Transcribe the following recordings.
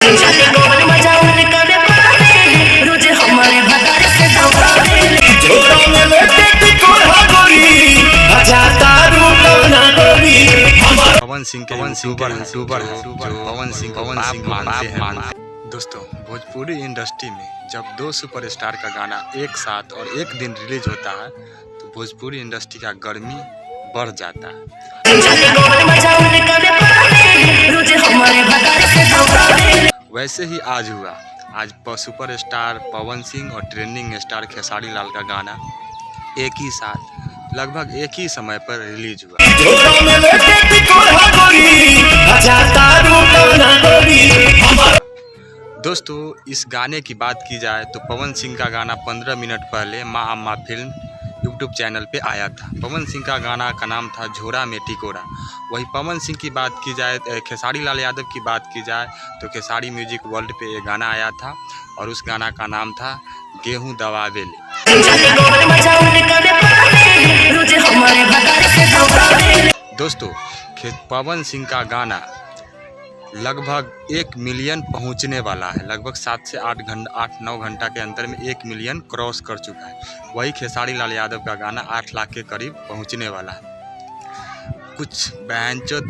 पवन सिंह के यूट्यूबर है जो पवन सिंह मानते हैं। दोस्तों, भोजपुरी इंडस्ट्री में जब दो सुपरस्टार का गाना एक साथ और एक दिन रिलीज होता है तो भोजपुरी इंडस्ट्री का गर्मी बढ़ जाता है। वैसे ही आज हुआ। आज सुपरस्टार पवन सिंह और ट्रेंडिंग स्टार खेसारी लाल का गाना एक ही साथ लगभग एक ही समय पर रिलीज हुआ। दोस्तों, इस गाने की बात की जाए तो पवन सिंह का गाना 15 मिनट पहले माँ अम्मा फिल्म यूट्यूब चैनल पे आया था। पवन सिंह का गाना का नाम था झोरा में टिकोरा। वही पवन सिंह की बात की जाए, खेसारी लाल यादव की बात की जाए तो खेसारी म्यूजिक वर्ल्ड पे ये गाना आया था और उस गाना का नाम था गेहूं दबावे ले। दोस्तों, पवन सिंह का गाना लगभग 1 मिलियन पहुंचने वाला है। लगभग 7 से 8-9 घंटा के अंतर में 1 मिलियन क्रॉस कर चुका है। वही खेसारी लाल यादव का गाना 8 लाख के करीब पहुंचने वाला है। कुछ बहनचोद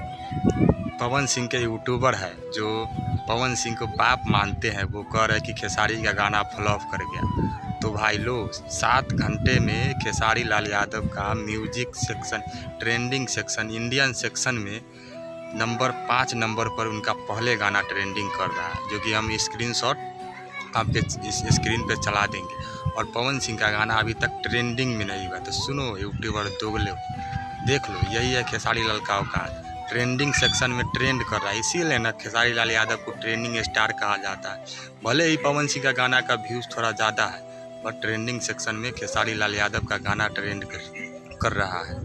पवन सिंह के यूट्यूबर है जो पवन सिंह को बाप मानते हैं, वो कह रहे कि खेसारी का गाना फ्लॉप कर गया। तो भाई लोग, 7 घंटे में खेसारी लाल यादव का music section, trending section, Indian section में नंबर 5 नंबर पर उनका पहले गाना ट्रेंडिंग कर रहा है, जो कि हम स्क्रीनशॉट आपके इस स्क्रीन पे चला देंगे। और पवन सिंह का गाना अभी तक ट्रेंडिंग में नहीं हुआ। तो सुनो यूट्यूबर दोगले, देख लो, यही है खेसारी लाल का औकात। ट्रेंडिंग सेक्शन में ट्रेंड कर रहा है, इसीलिए ना खेसारी लाल यादव को ट्रेंडिंग स्टार कहा जाता है। भले ही पवन सिंह का गाना का व्यूज़ थोड़ा ज़्यादा है, पर ट्रेंडिंग सेक्शन में खेसारी लाल यादव का गाना ट्रेंड कर रहा है।